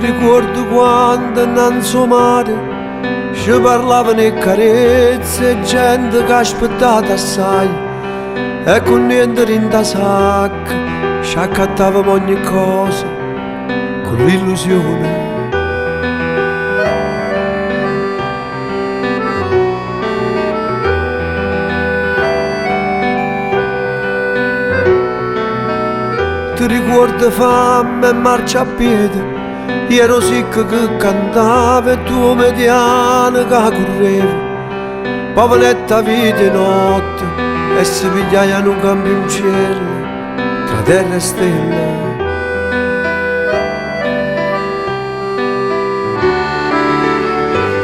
ricordo quando innanzi al mare ci parlavano e carezze e gente che aspettava assai e con niente in da sacca ci accattavamo ogni cosa con l'illusione. Ti ricordo fame e marciapiede, ero sicco che cantava e tu mediano che correvi, poveretta vita e notte e si pigliava un cambio in cielo tra terra e stelle.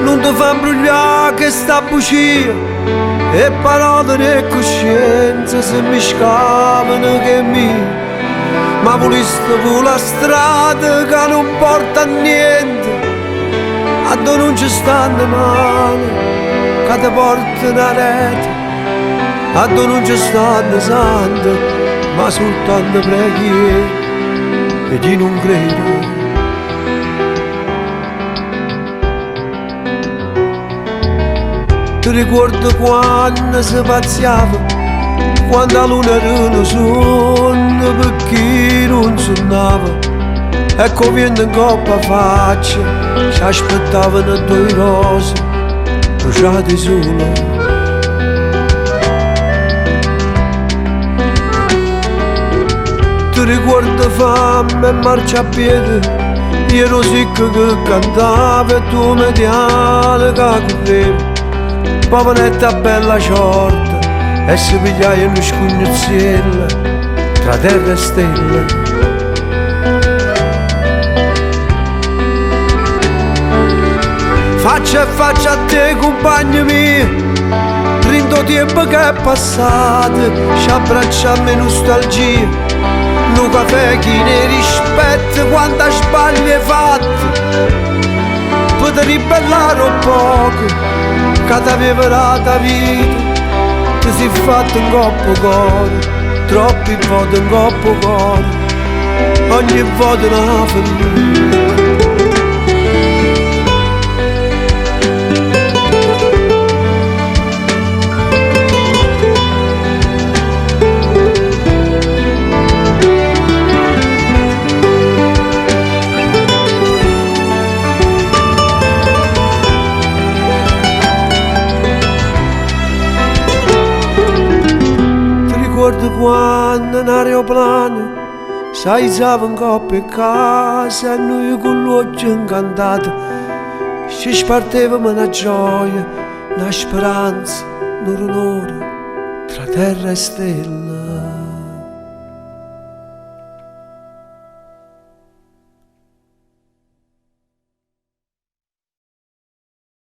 Non ti fa imbrugliare che sta bugia e parole né coscienza se mi scavano che mi ma voliste per la strada che non porta a niente, a dove non ci stanno mani che ti portano a rete, a dove non ci stanno santi ma soltanto preghiere e chi non crede. Ti ricordo quando si pazziava, quando la luna era una sonno perché non suonava e comiendo in coppa faccia ci aspettavano due rose bruciate sole. Ti ricordo fame e marciapiede, io ero sicco che cantava e tu mediale che correvi, poveretta bella ciorta e si pigliaia uno scugnuzzello tra terra e stelle. Faccia e faccia a te compagni miei, rindo tempo che è passato, ci abbracciamo in nostalgia, un caffè che ne rispetta quando sbagli hai fatto, per ribellare un poco che ti aveva data vita. Ti si fatto un coppo cuore, troppi volte un coppo cuore, ogni volta una ferita. Ricordo quando in aeroplano s'aizzava in coppa e casa e noi con l'occhio incantato ci spartevamo una gioia, una speranza, un onore tra terra e stella.